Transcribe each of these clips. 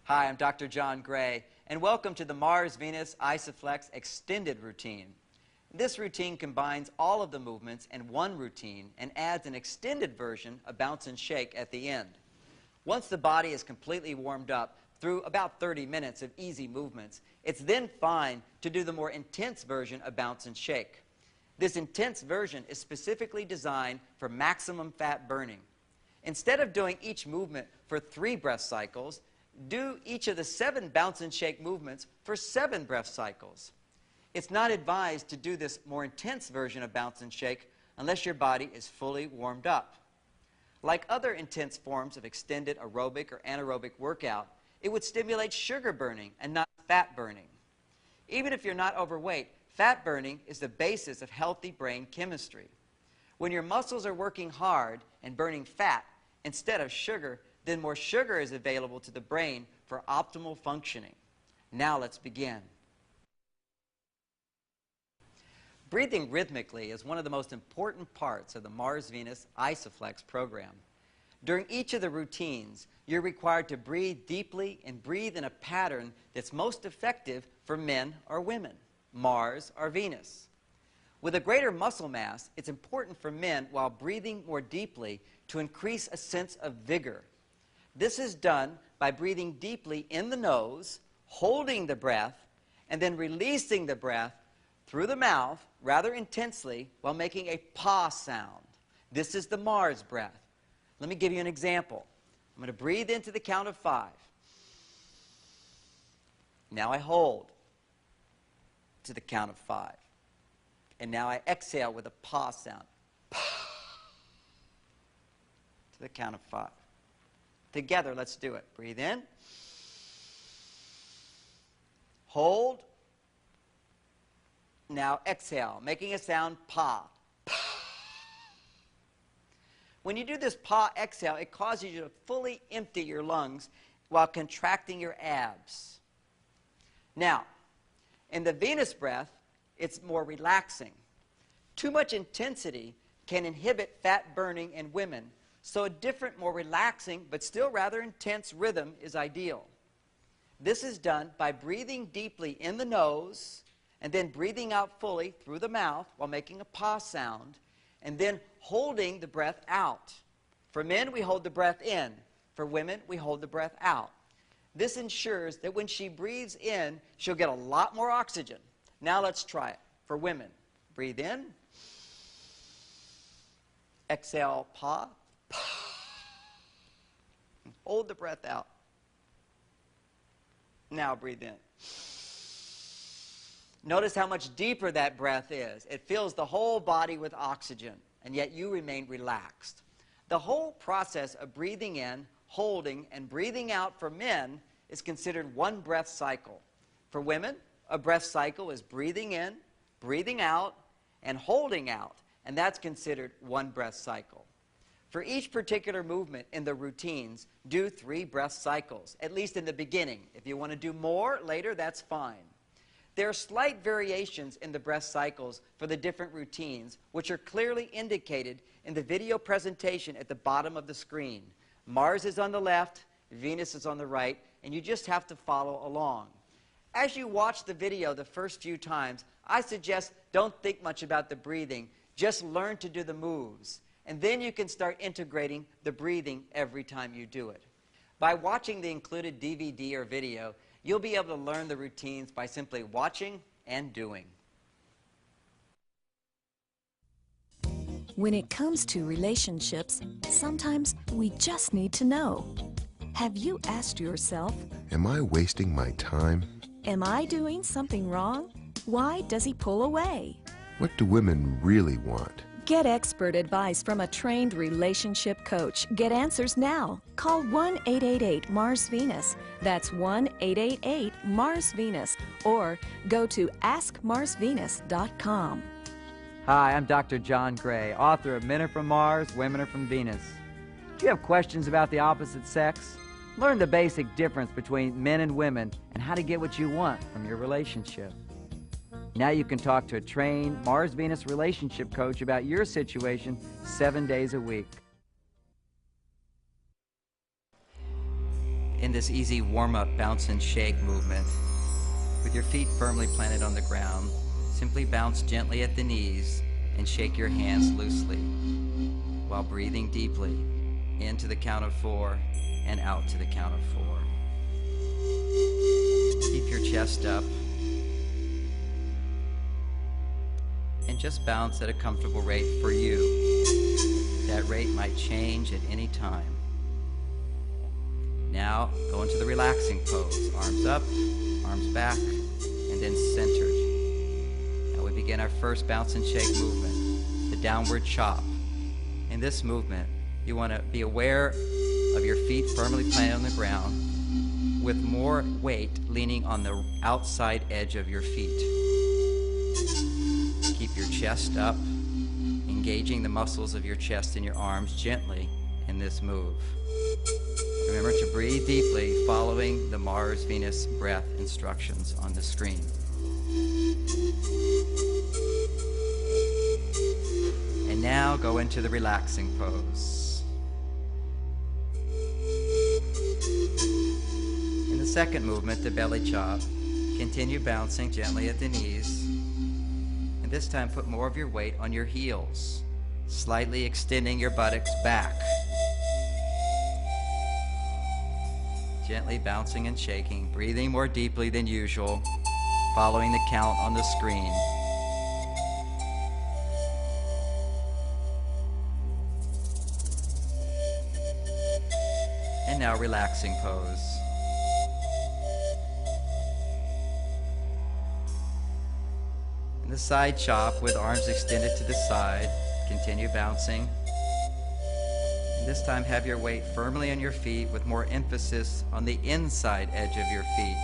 Hi, I'm Dr. John Gray, and welcome to the Mars Venus Isoflex Extended Routine. This routine combines all of the movements in one routine and adds an extended version of bounce and shake at the end. Once the body is completely warmed up through about 30 minutes of easy movements, it's then fine to do the more intense version of bounce and shake. This intense version is specifically designed for maximum fat burning. Instead of doing each movement for 3 breath cycles, do each of the 7 bounce and shake movements for 7 breath cycles. It's not advised to do this more intense version of bounce and shake unless your body is fully warmed up. Like other intense forms of extended aerobic or anaerobic workout, it would stimulate sugar burning and not fat burning. Even if you're not overweight, fat burning is the basis of healthy brain chemistry. When your muscles are working hard and burning fat instead of sugar, then more sugar is available to the brain for optimal functioning. Now let's begin. Breathing rhythmically is one of the most important parts of the Mars Venus Isoflex program. During each of the routines, you're required to breathe deeply and breathe in a pattern that's most effective for men or women, Mars or Venus. With a greater muscle mass, it's important for men, while breathing more deeply, to increase a sense of vigor. This is done by breathing deeply in the nose, holding the breath, and then releasing the breath through the mouth rather intensely while making a pa sound. This is the Mars breath. Let me give you an example. I'm going to breathe into the count of 5. Now I hold to the count of 5. And now I exhale with a pa sound. To the count of 5. Together, let's do it. Breathe in. Hold. Now exhale, making a sound pa. When you do this pa exhale, it causes you to fully empty your lungs while contracting your abs. Now, in the Venus breath, it's more relaxing. Too much intensity can inhibit fat burning in women, so a different, more relaxing, but still rather intense rhythm is ideal. This is done by breathing deeply in the nose and then breathing out fully through the mouth while making a pa sound, and then holding the breath out. For men, we hold the breath in. For women, we hold the breath out. This ensures that when she breathes in, she'll get a lot more oxygen. Now let's try it. For women, breathe in. Exhale, pa. Hold the breath out. Now breathe in. Notice how much deeper that breath is. It fills the whole body with oxygen, and yet you remain relaxed. The whole process of breathing in, holding, and breathing out for men is considered one breath cycle. For women, a breath cycle is breathing in, breathing out, and holding out, and that's considered one breath cycle. For each particular movement in the routines, do 3 breath cycles, at least in the beginning. If you want to do more later, that's fine. There are slight variations in the breath cycles for the different routines, which are clearly indicated in the video presentation at the bottom of the screen. Mars is on the left, Venus is on the right, and you just have to follow along. As you watch the video the first few times, I suggest don't think much about the breathing, just learn to do the moves. And then you can start integrating the breathing every time you do it. By watching the included DVD or video, you'll be able to learn the routines by simply watching and doing. When it comes to relationships, sometimes we just need to know. Have you asked yourself, am I wasting my time? Am I doing something wrong? Why does he pull away? What do women really want? Get expert advice from a trained relationship coach. Get answers now. Call 1-888-MARS-VENUS. That's 1-888-MARS-VENUS. Or go to AskMarsVenus.com. Hi, I'm Dr. John Gray, author of Men Are From Mars, Women Are From Venus. Do you have questions about the opposite sex? Learn the basic difference between men and women and how to get what you want from your relationship. Now you can talk to a trained Mars-Venus relationship coach about your situation 7 days a week. in this easy warm-up bounce and shake movement. With your feet firmly planted on the ground, simply bounce gently at the knees and shake your hands loosely while breathing deeply into the count of 4 and out to the count of 4. Keep your chest up and just bounce at a comfortable rate for you. That rate might change at any time. Now go into the relaxing pose. Arms up, arms back, and then centered. Now we begin our first bounce and shake movement, the downward chop. In this movement, you want to be aware of your feet firmly planted on the ground with more weight leaning on the outside edge of your feet. Keep your chest up, engaging the muscles of your chest and your arms gently in this move. Remember to breathe deeply following the Mars-Venus breath instructions on the screen. And now go into the relaxing pose. In the second movement, the belly chop, continue bouncing gently at the knees. And this time put more of your weight on your heels, slightly extending your buttocks back. Gently bouncing and shaking, breathing more deeply than usual, following the count on the screen. And now relaxing pose. In the side chop with arms extended to the side, continue bouncing. This time have your weight firmly on your feet with more emphasis on the inside edge of your feet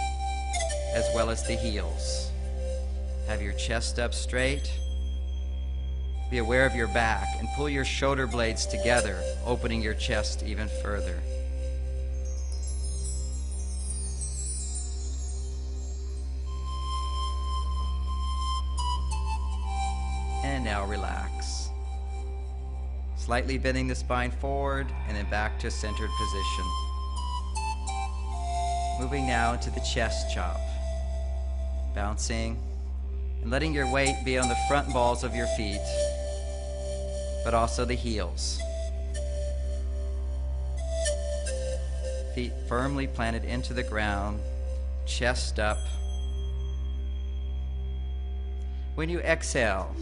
as well as the heels. Have your chest up straight. Be aware of your back and pull your shoulder blades together, opening your chest even further. And now relax. Slightly bending the spine forward and then back to a centered position. Moving now into the chest chop. Bouncing and letting your weight be on the front balls of your feet, but also the heels. Feet firmly planted into the ground, chest up. When you exhale,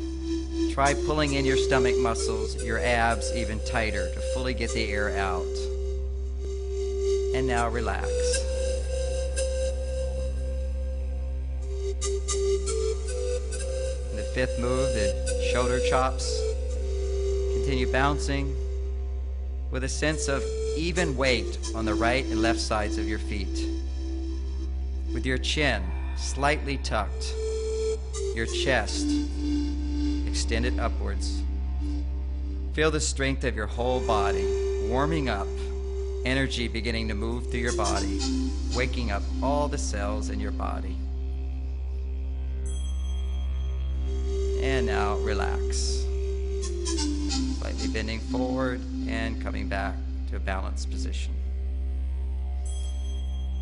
try pulling in your stomach muscles, your abs even tighter to fully get the air out. And now relax. In the fifth move, the shoulder chops. Continue bouncing with a sense of even weight on the right and left sides of your feet. With your chin slightly tucked, your chest extended upwards. Feel the strength of your whole body warming up, energy beginning to move through your body, waking up all the cells in your body. And now relax. Slightly bending forward and coming back to a balanced position.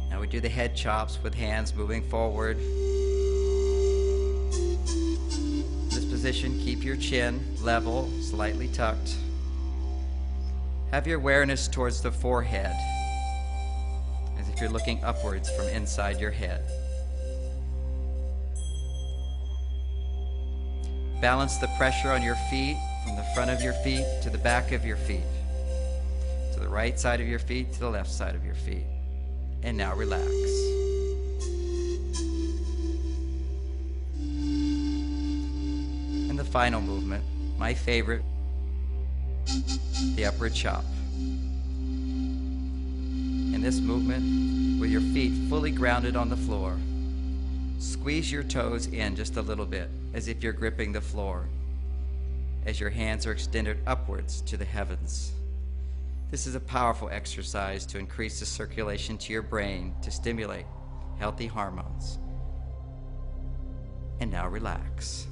Now we do the head chops with hands moving forward. Position, keep your chin level, slightly tucked. Have your awareness towards the forehead, as if you're looking upwards from inside your head. Balance the pressure on your feet from the front of your feet to the back of your feet, to the right side of your feet, to the left side of your feet. And now relax. And the final movement, my favorite, the upward chop. In this movement, with your feet fully grounded on the floor, squeeze your toes in just a little bit, as if you're gripping the floor, as your hands are extended upwards to the heavens. This is a powerful exercise to increase the circulation to your brain to stimulate healthy hormones. And now relax.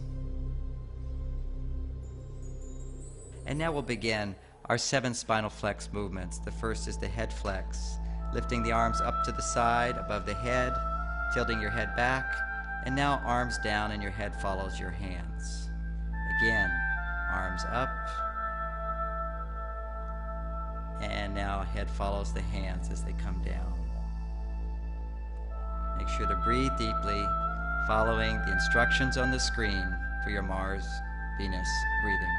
And now we'll begin our 7 spinal flex movements. The first is the head flex, Lifting the arms up to the side, above the head, tilting your head back, and now arms down and your head follows your hands. Again, arms up, and now head follows the hands as they come down. Make sure to breathe deeply, following the instructions on the screen for your Mars, Venus breathing.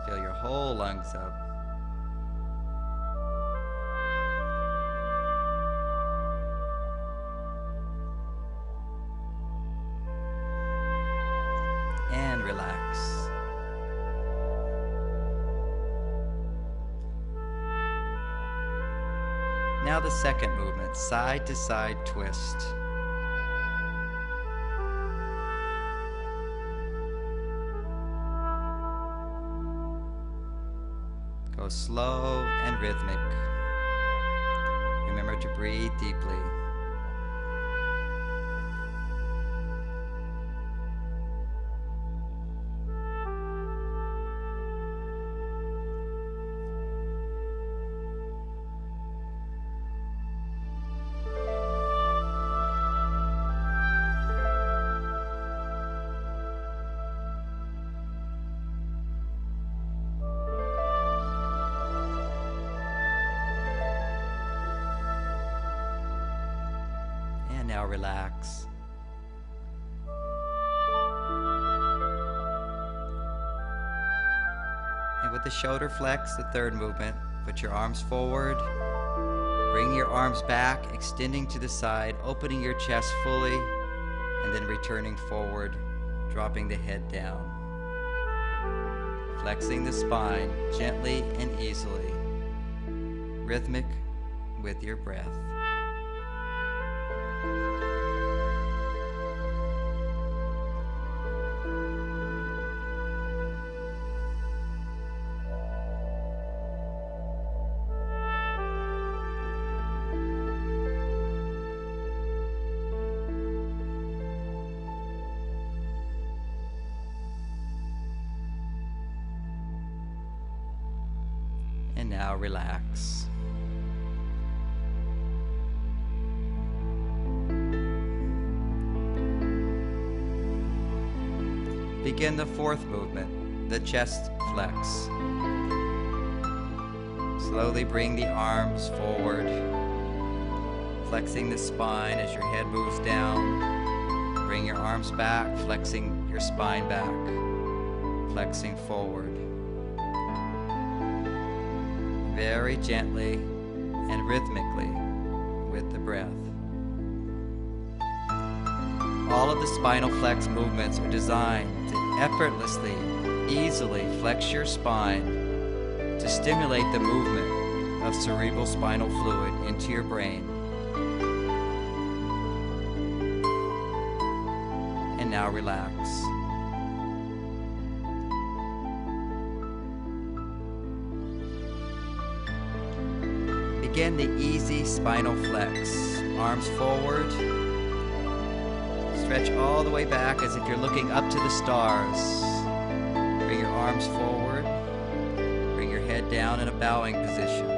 Fill your whole lungs up. And relax. Now the second movement, side to side twist. Go slow and rhythmic. Remember to breathe deeply. Now relax. And with the shoulder flex, the third movement, put your arms forward, bring your arms back, extending to the side, opening your chest fully, and then returning forward, dropping the head down. Flexing the spine gently and easily, rhythmic with your breath. And now relax. Begin the fourth movement, the chest flex. Slowly bring the arms forward, flexing the spine as your head moves down. Bring your arms back, flexing your spine back, flexing forward. Very gently and rhythmically with the breath. All of the spinal flex movements are designed to effortlessly, easily flex your spine to stimulate the movement of cerebral spinal fluid into your brain. And now relax. Begin the easy spinal flex. Arms forward. Stretch all the way back as if you're looking up to the stars. Bring your arms forward. Bring your head down in a bowing position.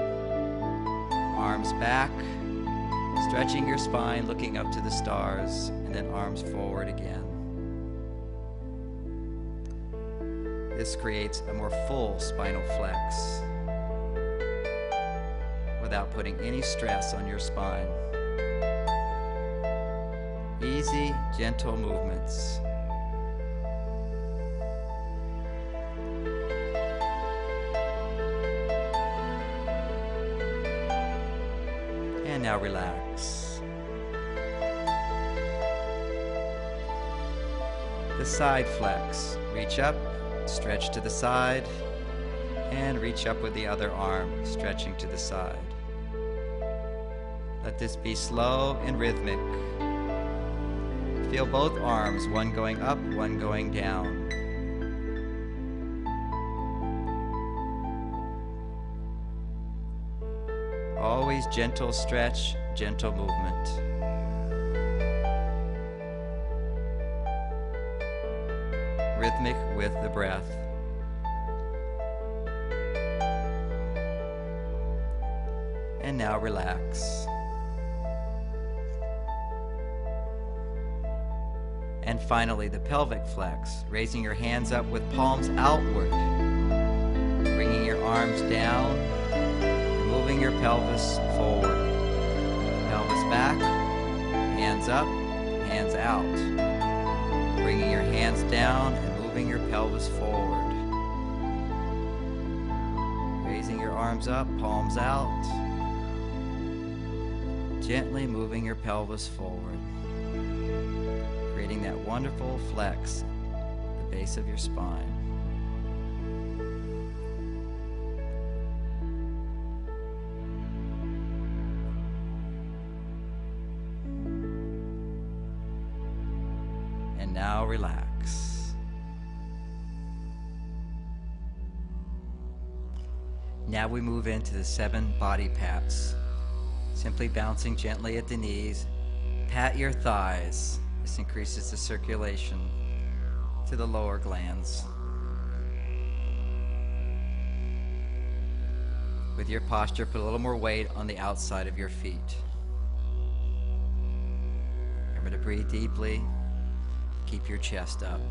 Arms back. Stretching your spine, looking up to the stars, and then arms forward again. This creates a more full spinal flex without putting any stress on your spine. Easy, gentle movements. And now relax. The side flex. Reach up, stretch to the side, and reach up with the other arm, stretching to the side. Let this be slow and rhythmic. Feel both arms, one going up, one going down. Always gentle stretch, gentle movement. Rhythmic with the breath. And now relax. And finally, the pelvic flex, raising your hands up with palms outward, bringing your arms down, and moving your pelvis forward. Pelvis back, hands up, hands out. Bringing your hands down and moving your pelvis forward. Raising your arms up, palms out. Gently moving your pelvis forward. Creating that wonderful flex at the base of your spine. And now relax. Now we move into the 7 body pats. Simply bouncing gently at the knees. Pat your thighs. This increases the circulation to the lower glands. With your posture, put a little more weight on the outside of your feet. Remember to breathe deeply. Keep your chest up.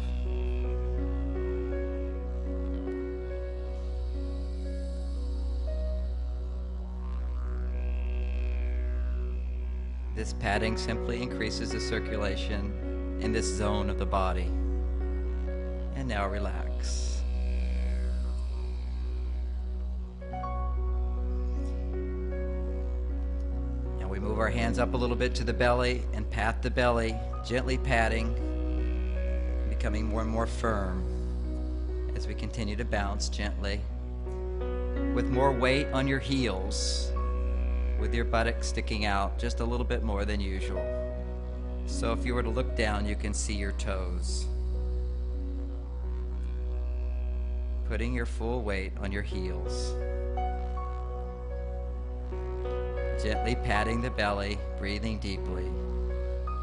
This padding simply increases the circulation in this zone of the body. And now relax. Now we move our hands up a little bit to the belly and pat the belly, gently patting, becoming more and more firm as we continue to bounce gently with more weight on your heels, with your buttocks sticking out just a little bit more than usual. So if you were to look down, you can see your toes. Putting your full weight on your heels. Gently patting the belly, breathing deeply.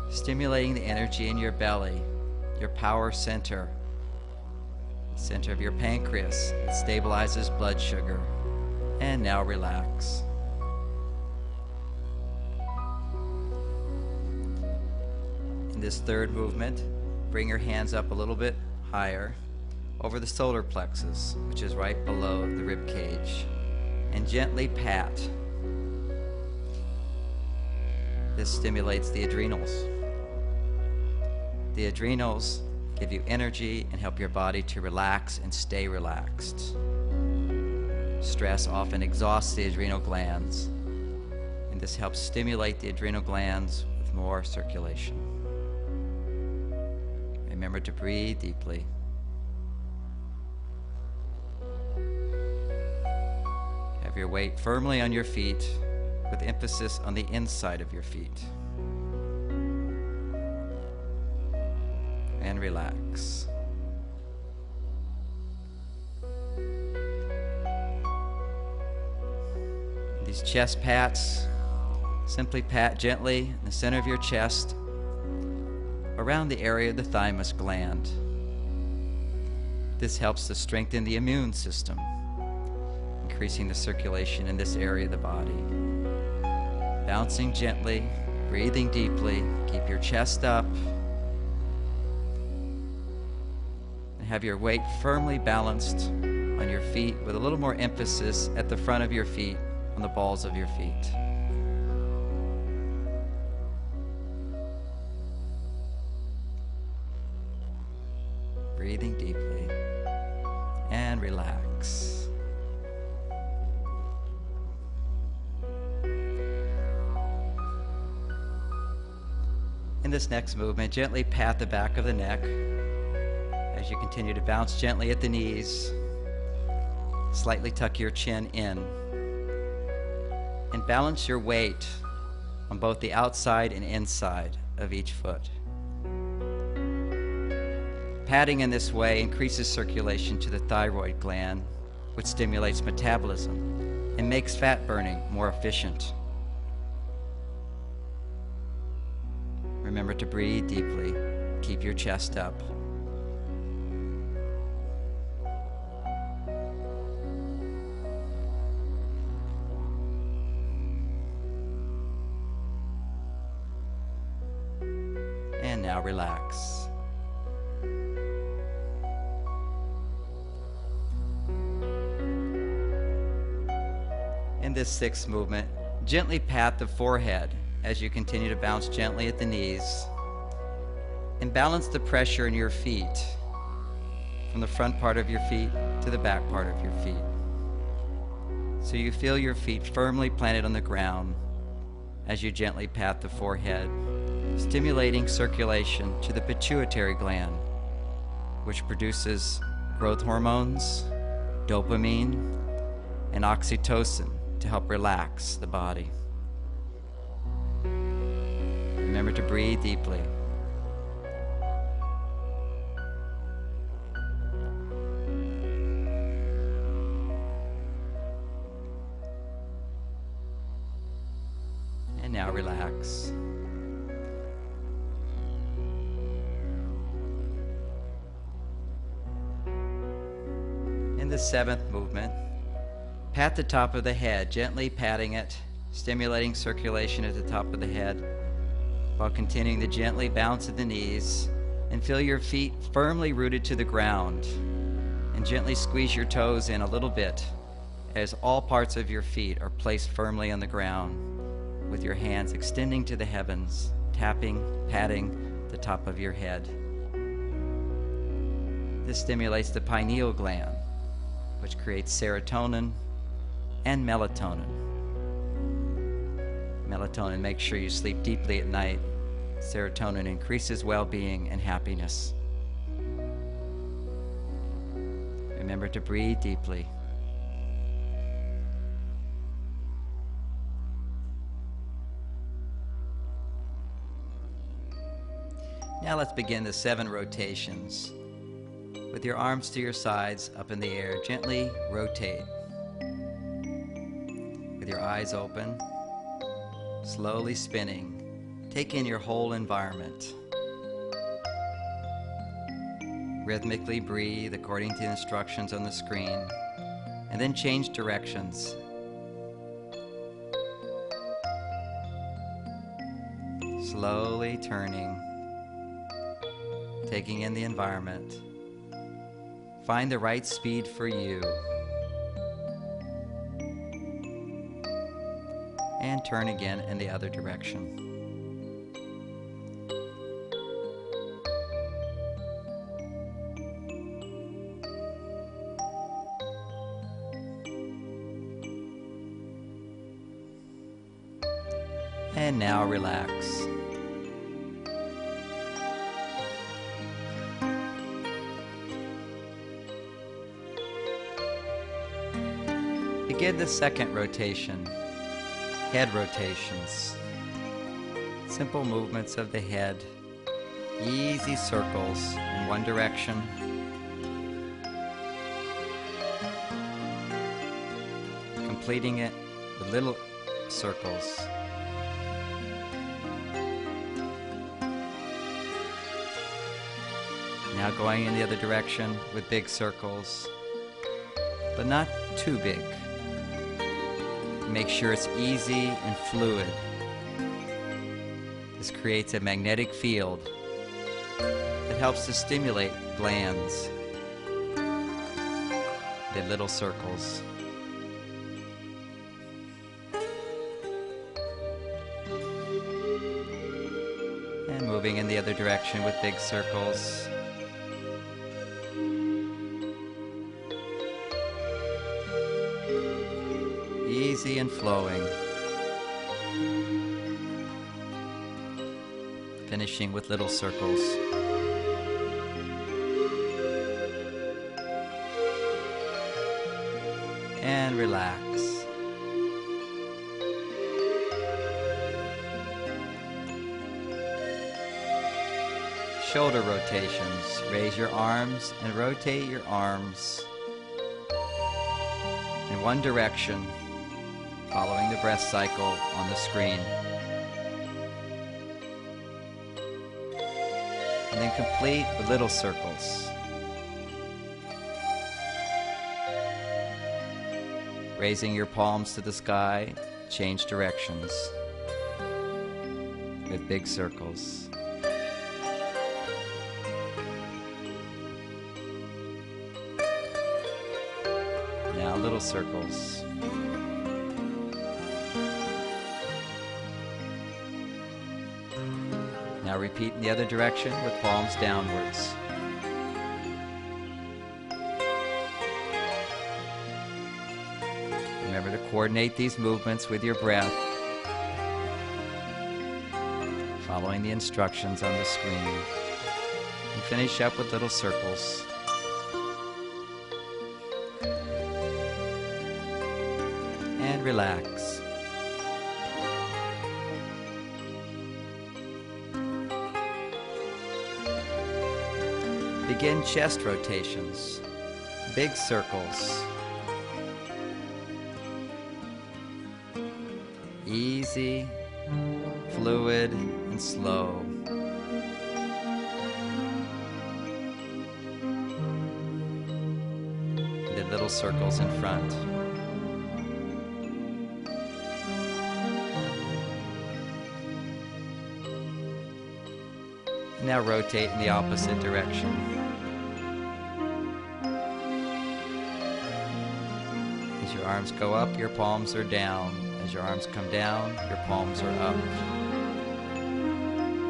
Stimulating the energy in your belly, your power center, center of your pancreas. It stabilizes blood sugar. And now relax. In this third movement, bring your hands up a little bit higher over the solar plexus, which is right below the rib cage, and gently pat. This stimulates the adrenals. The adrenals give you energy and help your body to relax and stay relaxed. Stress often exhausts the adrenal glands, and this helps stimulate the adrenal glands with more circulation. Remember to breathe deeply. Have your weight firmly on your feet with emphasis on the inside of your feet. And relax. These chest pats, simply pat gently in the center of your chest around the area of the thymus gland. This helps to strengthen the immune system, increasing the circulation in this area of the body. Bouncing gently, breathing deeply, keep your chest up, and have your weight firmly balanced on your feet with a little more emphasis at the front of your feet, on the balls of your feet. Breathing deeply and relax. In this next movement, gently pat the back of the neck as you continue to bounce gently at the knees. Slightly tuck your chin in and balance your weight on both the outside and inside of each foot. Patting in this way increases circulation to the thyroid gland, which stimulates metabolism and makes fat burning more efficient. Remember to breathe deeply. Keep your chest up. now relax. In this sixth movement, gently pat the forehead as you continue to bounce gently at the knees, and balance the pressure in your feet from the front part of your feet to the back part of your feet. So you feel your feet firmly planted on the ground as you gently pat the forehead, stimulating circulation to the pituitary gland, which produces growth hormones, dopamine, and oxytocin to help relax the body. Remember to breathe deeply. And now relax. In the seventh movement, pat the top of the head, gently patting it, stimulating circulation at the top of the head, while continuing to gently bounce at the knees, and feel your feet firmly rooted to the ground, and gently squeeze your toes in a little bit as all parts of your feet are placed firmly on the ground, with your hands extending to the heavens, tapping, patting the top of your head. This stimulates the pineal gland, which creates serotonin and melatonin. Melatonin makes sure you sleep deeply at night. Serotonin increases well-being and happiness. Remember to breathe deeply. Now let's begin the 7 rotations. With your arms to your sides, up in the air, gently rotate. With your eyes open, slowly spinning, take in your whole environment. Rhythmically breathe according to the instructions on the screen, and then change directions. Slowly turning, taking in the environment. Find the right speed for you. And turn again in the other direction. And now relax. Begin the second rotation, head rotations. Simple movements of the head, easy circles in one direction. Completing it with little circles. Now going in the other direction with big circles, but not too big. Make sure it's easy and fluid. This creates a magnetic field that helps to stimulate glands. The little circles. And moving in the other direction with big circles. Easy and flowing. Finishing with little circles. And relax. Shoulder rotations. Raise your arms and rotate your arms in one direction, following the breath cycle on the screen. And then complete with little circles. Raising your palms to the sky, change directions with big circles. little circles. Now repeat in the other direction with palms downwards. Remember to coordinate these movements with your breath, following the instructions on the screen. And finish up with little circles. And relax. Begin chest rotations, big circles. Easy, fluid, and slow. Then little circles in front. Now rotate in the opposite direction. As your arms go up, your palms are down. As your arms come down, your palms are up.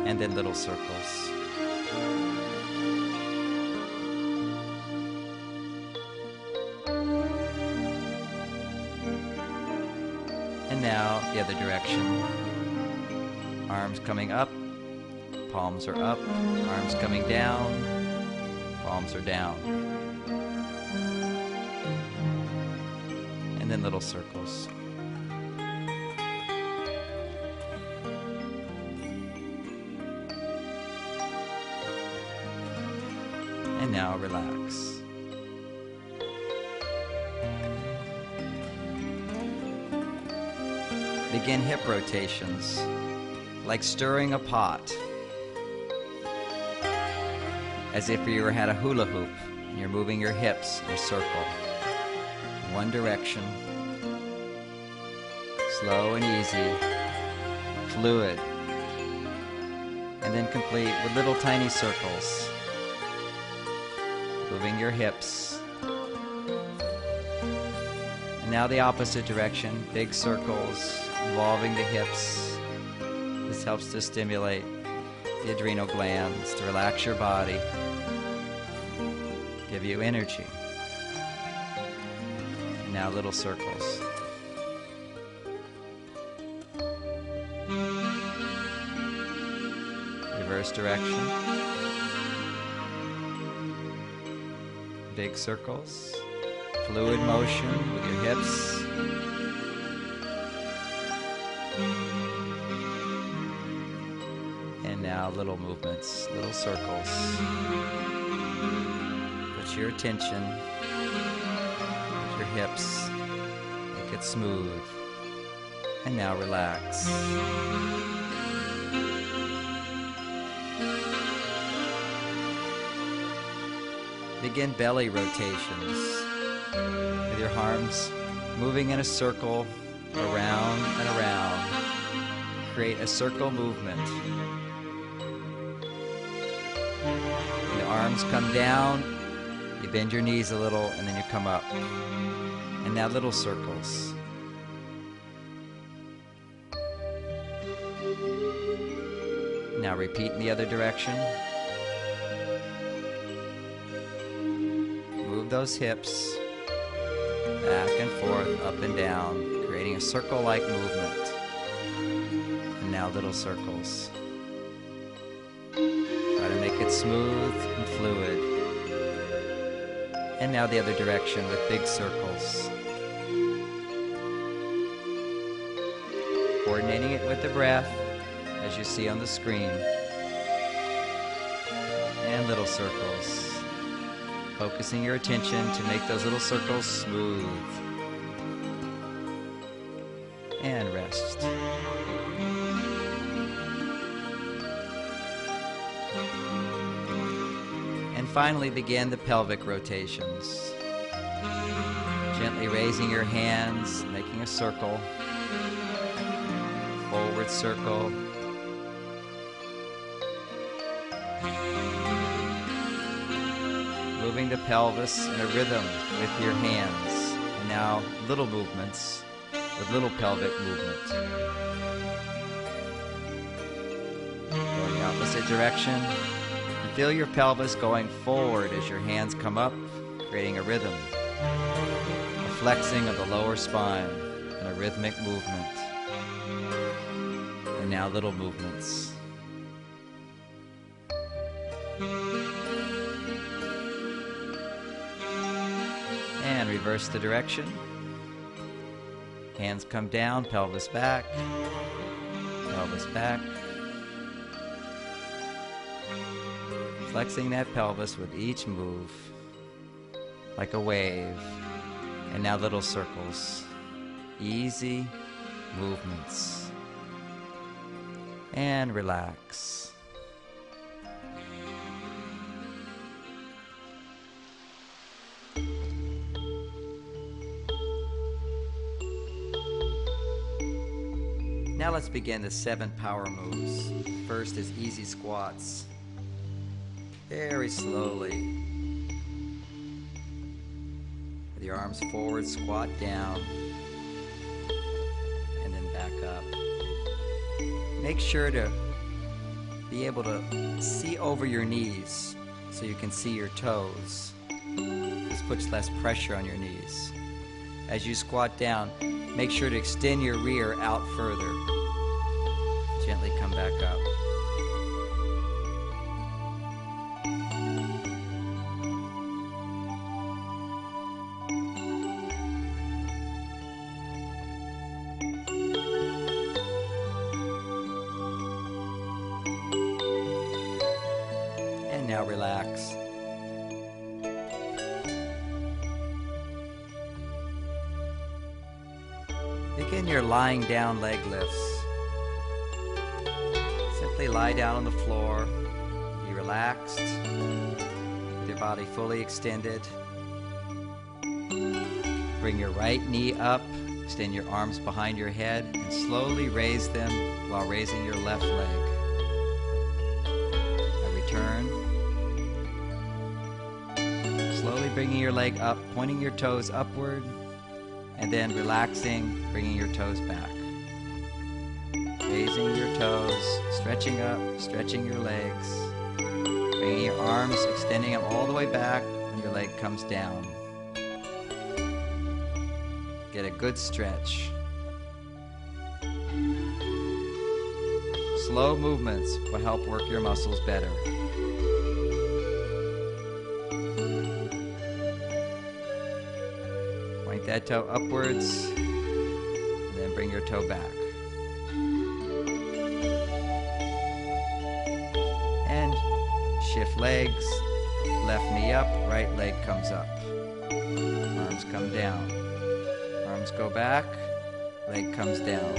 And then little circles. And now the other direction. Arms coming up, palms are up. Arms coming down, palms are down. And then little circles. And now relax. Begin hip rotations, like stirring a pot. As if you had a hula hoop and you're moving your hips in a circle. One direction. Slow and easy. Fluid. And then complete with little tiny circles. Moving your hips. And now the opposite direction. Big circles involving the hips. This helps to stimulate the adrenal glands, to relax your body, give you energy. And now little circles. Reverse direction. Big circles. Fluid motion with your hips. And now little movements, little circles. Put your attention with your hips. Make it smooth. And now relax. Begin belly rotations with your arms moving in a circle around and around. Create a circle movement. When the arms come down, you bend your knees a little and then you come up. And now little circles. Now repeat in the other direction. Move those hips back and forth, up and down, creating a circle-like movement. And now little circles. Try to make it smooth and fluid. And now the other direction with big circles. Coordinating it with the breath, as you see on the screen. And little circles. Focusing your attention to make those little circles smooth. And rest. And finally begin the pelvic rotations. Gently raising your hands, making a circle. Forward circle. Moving the pelvis in a rhythm with your hands. And now little movements with little pelvic movement. Going opposite direction. Feel your pelvis going forward as your hands come up, creating a rhythm. A flexing of the lower spine and a rhythmic movement. And now little movements. And reverse the direction. Hands come down, pelvis back, pelvis back. Flexing that pelvis with each move, like a wave. And now little circles. Easy movements. And relax. Now let's begin the 7 power moves. First is easy squats. Very slowly. With your arms forward, squat down. And then back up. Make sure to be able to see over your knees so you can see your toes. This puts less pressure on your knees. As you squat down, make sure to extend your rear out further. Gently come back up. And now relax. Begin your lying down leg lifts. Simply lie down on the floor. Be relaxed, with your body fully extended. Bring your right knee up, extend your arms behind your head, and slowly raise them while raising your left leg. Now return. Slowly bringing your leg up, pointing your toes upward, and then relaxing, bringing your toes back. Raising your toes, stretching up, stretching your legs, bringing your arms, extending them all the way back when your leg comes down. Get a good stretch. Slow movements will help work your muscles better. Point that toe upwards, and then bring your toe back. And shift legs, left knee up, right leg comes up. Arms come down. Arms go back, leg comes down.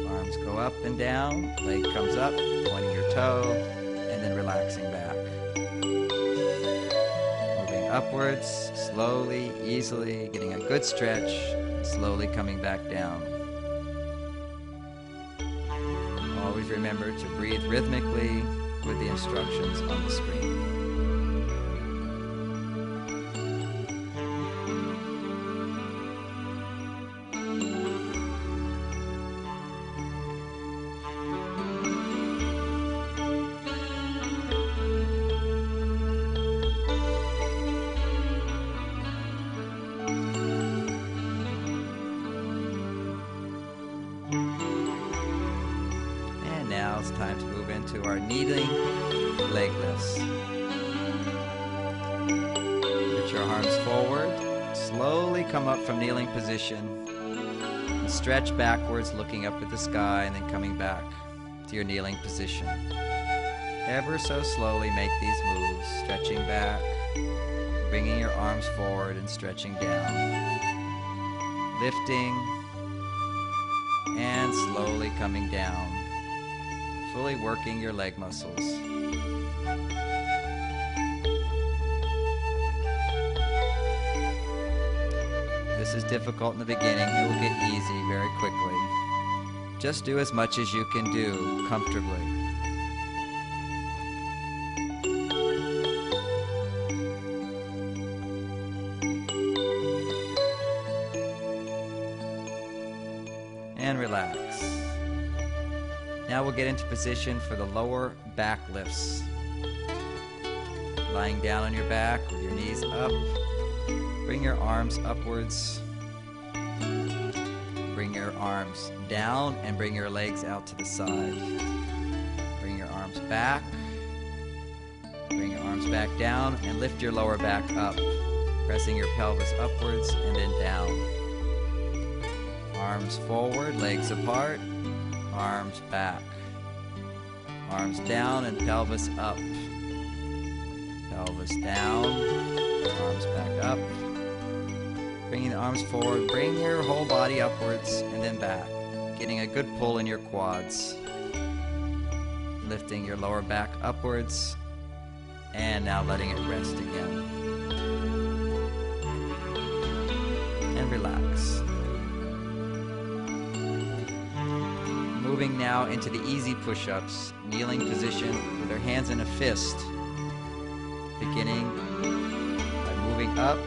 Arms go up and down, leg comes up, pointing your toe, and then relaxing back. Moving upwards, slowly, easily, getting a good stretch, slowly coming back down. Always remember to breathe rhythmically with the instructions on the screen. Now it's time to move into our kneeling leg lifts. Put your arms forward, slowly come up from kneeling position, and stretch backwards, looking up at the sky, and then coming back to your kneeling position. Ever so slowly make these moves, stretching back, bringing your arms forward and stretching down, lifting, and slowly coming down. Fully working your leg muscles. This is difficult in the beginning. It will get easy very quickly. Just do as much as you can do comfortably. and relax. Now we'll get into position for the lower back lifts. Lying down on your back with your knees up. Bring your arms upwards. Bring your arms down and bring your legs out to the side. Bring your arms back. Bring your arms back down and lift your lower back up, pressing your pelvis upwards and then down. Arms forward, legs apart, arms back. Arms down and pelvis up. Pelvis down, arms back up. Bringing the arms forward, bring your whole body upwards and then back. Getting a good pull in your quads. Lifting your lower back upwards and now letting it rest again. And relax. Moving now into the easy push-ups, kneeling position with our hands in a fist. Beginning by moving up,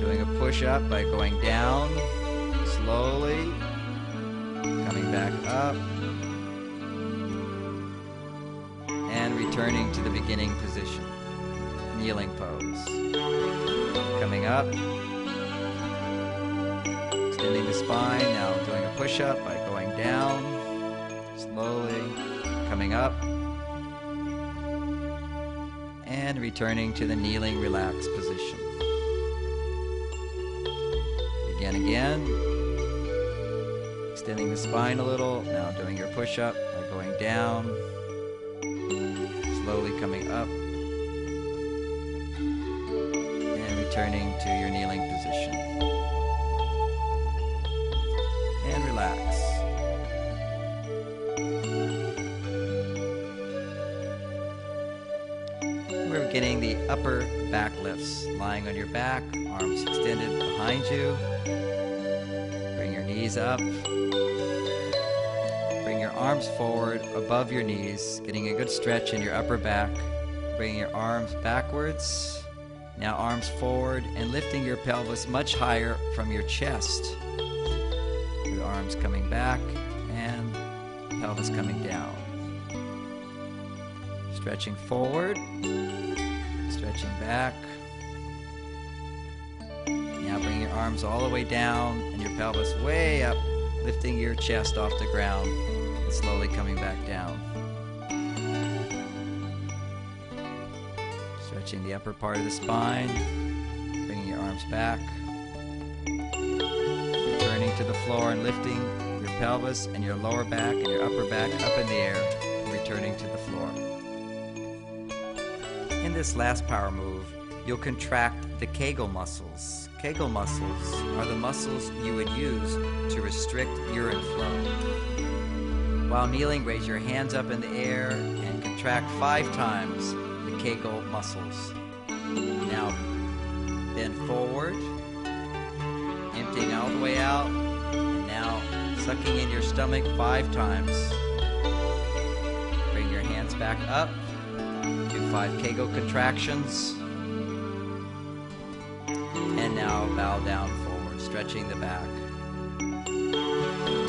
doing a push-up by going down, slowly, coming back up, and returning to the beginning position, kneeling pose. Coming up, extending the spine, now doing a push-up by going down, slowly, coming up, and returning to the kneeling, relaxed position. Again, extending the spine a little, now doing your push-up by going down, slowly coming up, and returning to your kneeling position. And relax. We're beginning the upper back lifts, lying on your back, arms extended behind you. Bring your knees up. Bring your arms forward above your knees, getting a good stretch in your upper back. Bringing your arms backwards. Now arms forward and lifting your pelvis much higher from your chest. With arms coming back and pelvis coming down. Stretching forward, stretching back. Now bring your arms all the way down and your pelvis way up, lifting your chest off the ground and slowly coming back down. Stretching the upper part of the spine, bringing your arms back. Returning to the floor and lifting your pelvis and your lower back and your upper back up in the air, and returning to the floor. In this last power move, you'll contract the Kegel muscles. Kegel muscles are the muscles you would use to restrict urine flow. While kneeling, raise your hands up in the air and contract 5 times the Kegel muscles. Now bend forward, emptying all the way out, and now sucking in your stomach 5 times. Bring your hands back up. Do 5 Kegel contractions. And now bow down forward, stretching the back.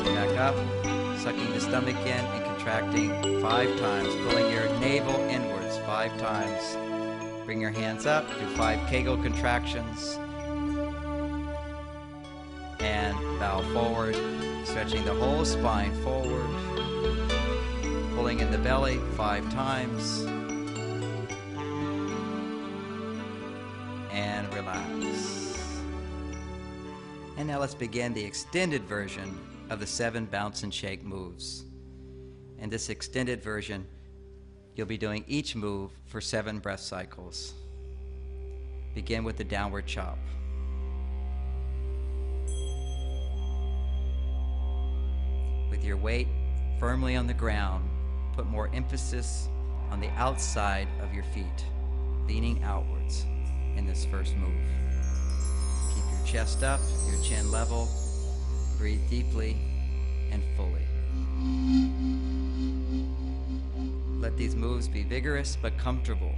Back up, sucking the stomach in and contracting 5 times, pulling your navel inwards 5 times. Bring your hands up, do 5 Kegel contractions. And bow forward, stretching the whole spine forward. Pulling in the belly 5 times. And relax. And now let's begin the extended version of the 7 bounce and shake moves. In this extended version, you'll be doing each move for 7 breath cycles. Begin with the downward chop. With your weight firmly on the ground, put more emphasis on the outside of your feet, leaning outwards in this first move. Keep your chest up, your chin level. Breathe deeply and fully. Let these moves be vigorous but comfortable.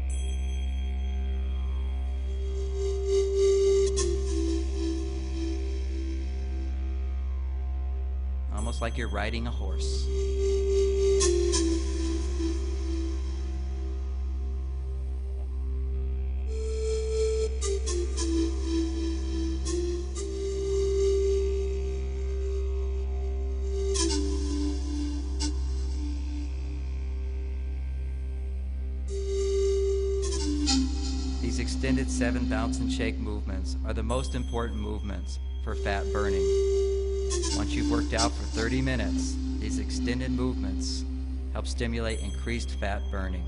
almost like you're riding a horse. These extended 7 bounce and shake movements are the most important movements for fat burning. Once you've worked out for 30 minutes, these extended movements help stimulate increased fat burning.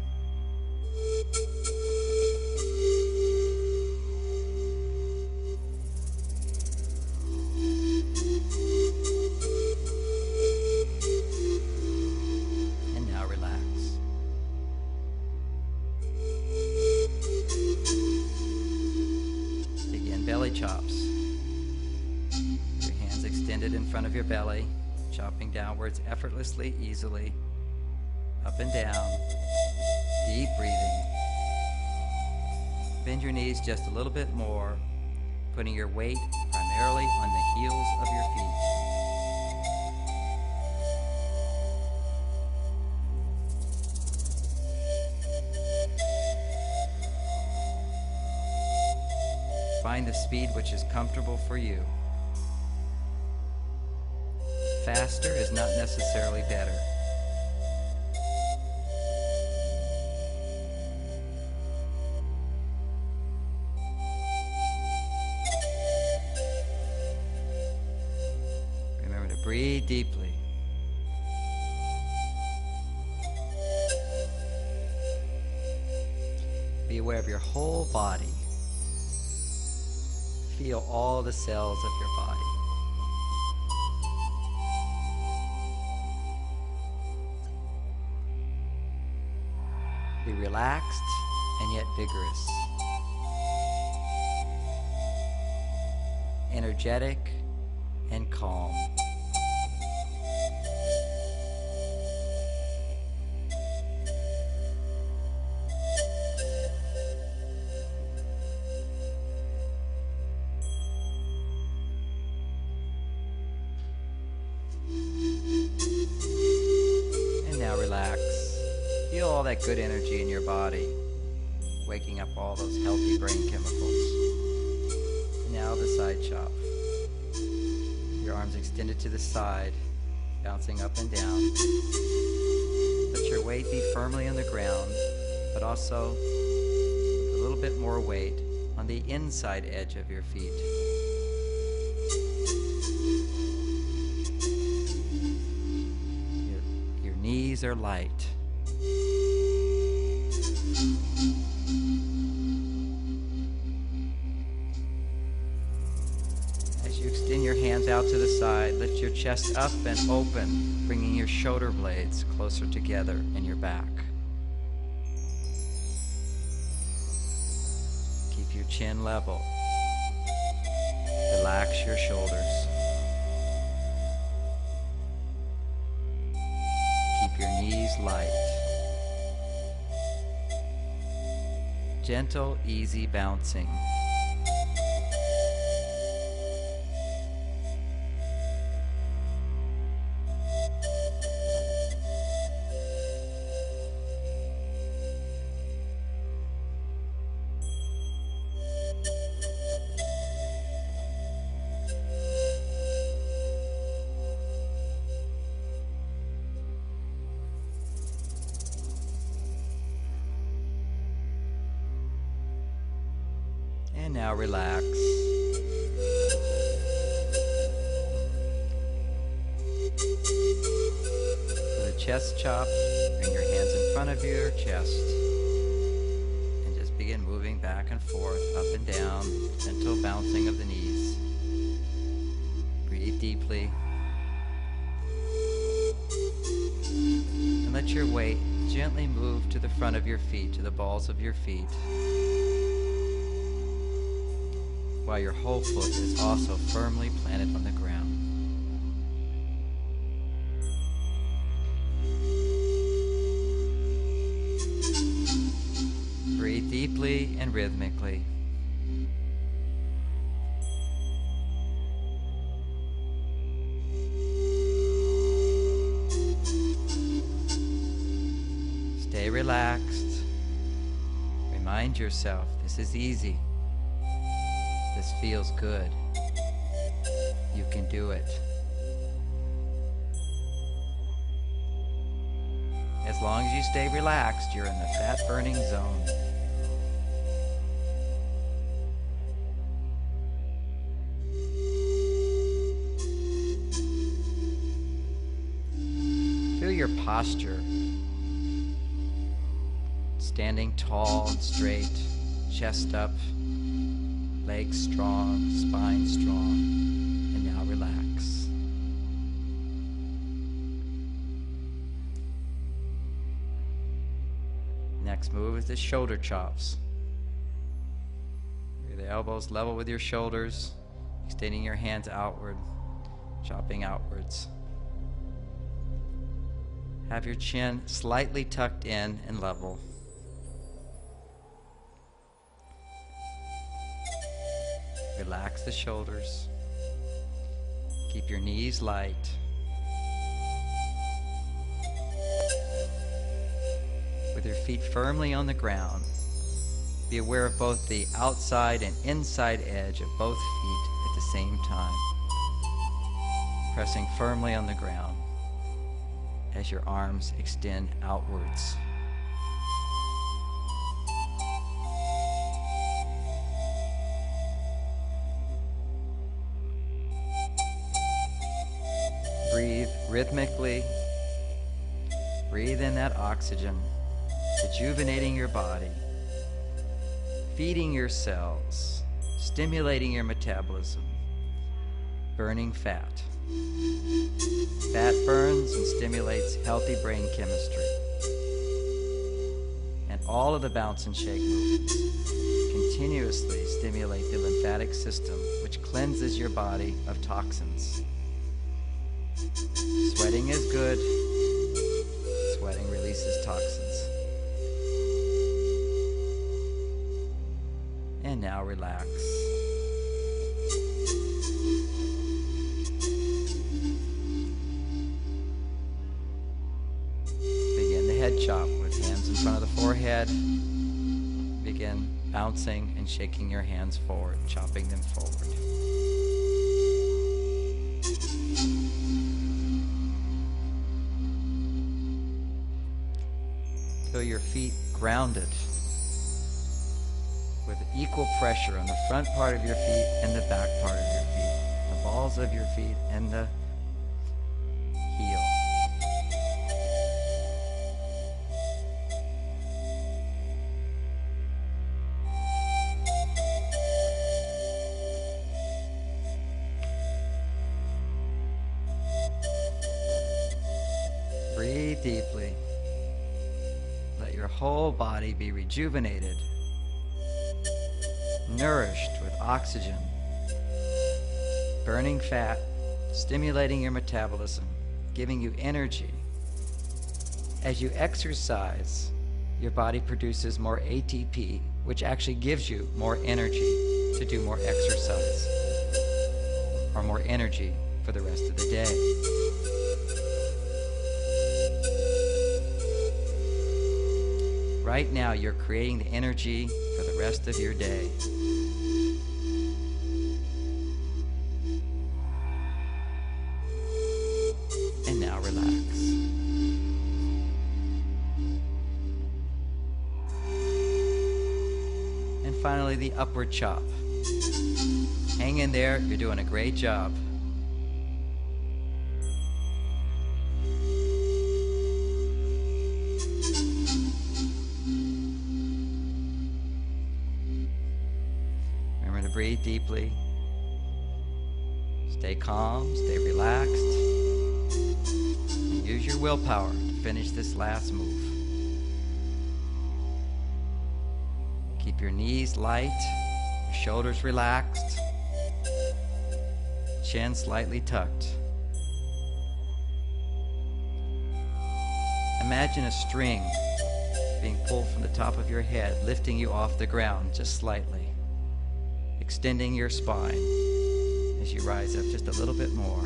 And now relax. Begin belly chops. Your hands extended in front of your belly, chopping downwards effortlessly, easily, up and down. Deep breathing. Bend your knees just a little bit more, putting your weight primarily on the heels of your feet. Find the speed which is comfortable for you. Faster is not necessarily better. Remember to breathe deeply. Be aware of your whole body. Feel all the cells of your body. Be relaxed and yet vigorous. Energetic and calm. And now relax. Feel all that good energy in your body, waking up all those healthy brain chemicals. Now the side chop. Your arms extended to the side, bouncing up and down. Let your weight be firmly on the ground, but also with a little bit more weight on the inside edge of your feet. Your knees are light. As you extend your hands out to the side, lift your chest up and open, bringing your shoulder blades closer together in your back. Keep your chin level. Relax your shoulders. Keep your knees light. Gentle, easy bouncing. And now relax. For the chest chop, bring your hands in front of your chest and just begin moving back and forth, up and down, gentle bouncing of the knees. Breathe deeply. And let your weight gently move to the front of your feet, to the balls of your feet, while your whole foot is also firmly planted on the ground. Breathe deeply and rhythmically. relaxed. Remind yourself, this is easy. This feels good. You can do it. As long as you stay relaxed, you're in the fat-burning zone. Feel your posture. Standing tall and straight, chest up, legs strong, spine strong, and now relax. Next move is the shoulder chops. The elbows level with your shoulders, extending your hands outward, chopping outwards. Have your chin slightly tucked in and level. Relax the shoulders. Keep your knees light. With your feet firmly on the ground, be aware of both the outside and inside edge of both feet at the same time. Pressing firmly on the ground as your arms extend outwards. Breathe rhythmically. Breathe in that oxygen, rejuvenating your body, feeding your cells, stimulating your metabolism, burning fat. Fat burns and stimulates healthy brain chemistry. And all of the bounce and shake movements continuously stimulate the lymphatic system, which cleanses your body of toxins. Sweating is good. Sweating releases toxins. And now relax. Begin the head chop with hands in front of the forehead. Begin bouncing and shaking your hands forward, chopping them forward. Feel your feet grounded with equal pressure on the front part of your feet and the back part of your feet, the balls of your feet and the heel. Breathe deeply. Let your whole body be rejuvenated, nourished with oxygen, burning fat, stimulating your metabolism, giving you energy. As you exercise, your body produces more ATP, which actually gives you more energy to do more exercise, or more energy for the rest of the day. Right now, you're creating the energy for the rest of your day. And now relax. And finally, the upward chop. Hang in there, you're doing a great job. Breathe deeply. Stay calm, stay relaxed, and use your willpower to finish this last move. Keep your knees light, your shoulders relaxed, chin slightly tucked. Imagine a string being pulled from the top of your head, lifting you off the ground just slightly. Extending your spine as you rise up just a little bit more.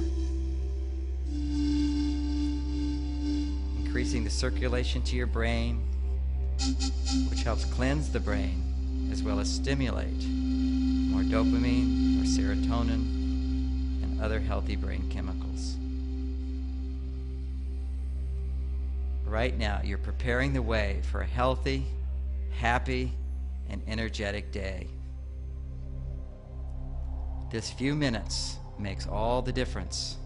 Increasing the circulation to your brain, which helps cleanse the brain as well as stimulate more dopamine, more serotonin, and other healthy brain chemicals. Right now, you're preparing the way for a healthy, happy, and energetic day. This few minutes makes all the difference.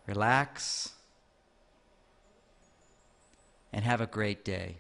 Relax and have a great day.